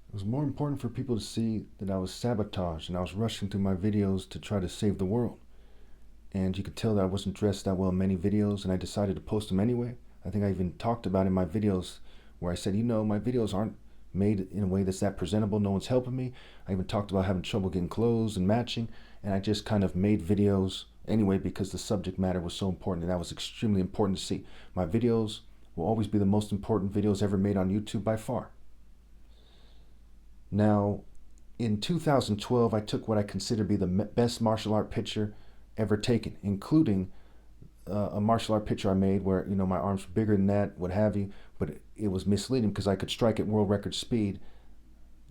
It was more important for people to see that I was sabotaged and I was rushing through my videos to try to save the world. And you could tell that I wasn't dressed that well in many videos, and I decided to post them anyway. I think I even talked about in my videos where I said, my videos aren't made in a way that's that presentable. No one's helping me. I even talked about having trouble getting clothes and matching, and I just kind of made videos anyway because the subject matter was so important, and that was extremely important to see. My videos will always be the most important videos ever made on YouTube by far. Now, in 2012, I took what I consider to be the best martial art picture ever taken, including a martial art picture I made where my arms were bigger than that, what have you, but it was misleading because I could strike at world record speed.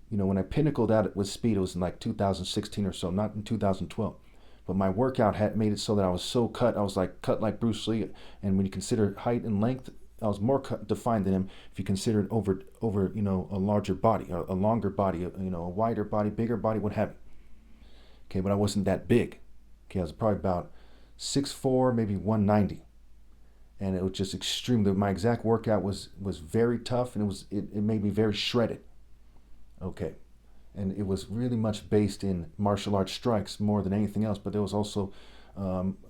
When I pinnacled out with speed, it was in like 2016 or so, not in 2012. But my workout had made it so that I was so cut, I was like cut like Bruce Lee. And when you consider height and length, I was more defined than him. If you consider it over a larger body, a longer body, a wider body, bigger body, what have you. Okay, but I wasn't that big. Okay, I was probably about 6'4", maybe 190, and it was just extremely. My exact workout was very tough, and it made me very shredded. Okay, and it was really much based in martial arts strikes more than anything else. But there was also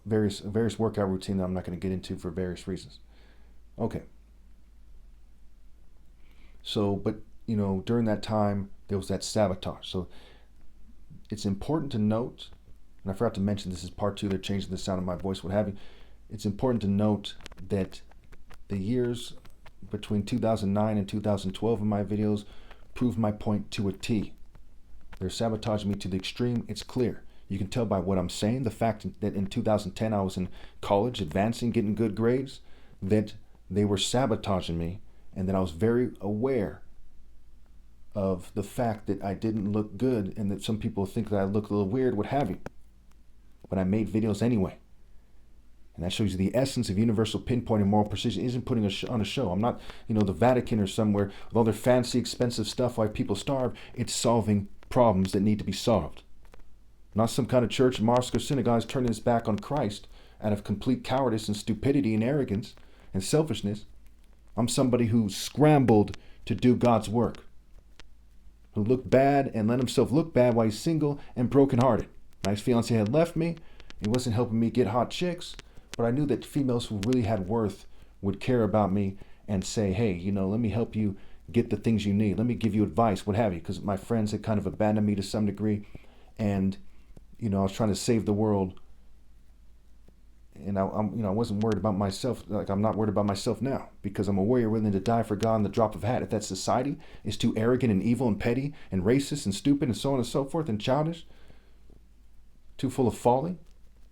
various workout routine that I'm not going to get into for various reasons. Okay, so but during that time there was that sabotage. So it's important to note, and I forgot to mention this is part two. They're changing the sound of my voice, what have you. It's important to note that the years between 2009 and 2012 in my videos prove my point to a T. They're sabotaging me to the extreme. It's clear. You can tell by what I'm saying, the fact that in 2010 I was in college, advancing, getting good grades, that they were sabotaging me, and that I was very aware of the fact that I didn't look good and that some people think that I look a little weird, what have you. But I made videos anyway. And that shows you the essence of universal pinpoint and moral precision isn't putting on a show. I'm not, the Vatican or somewhere with all their fancy, expensive stuff why people starve. It's solving problems that need to be solved. Not some kind of church, mosque, or synagogue turning its back on Christ out of complete cowardice and stupidity and arrogance and selfishness. I'm somebody who scrambled to do God's work, who looked bad and let himself look bad while he's single and brokenhearted. My fiance had left me. He wasn't helping me get hot chicks, but I knew that females who really had worth would care about me and say, hey, let me help you get the things you need. Let me give you advice, what have you, because my friends had kind of abandoned me to some degree. And, I was trying to save the world. And I wasn't worried about myself. Like I'm not worried about myself now because I'm a warrior willing to die for God in the drop of a hat. If that society is too arrogant and evil and petty and racist and stupid and so on and so forth and childish, too full of folly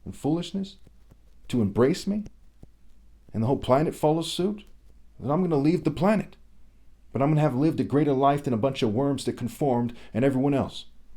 and foolishness to embrace me, and the whole planet follows suit, then I'm going to leave the planet. But I'm going to have lived a greater life than a bunch of worms that conformed and everyone else.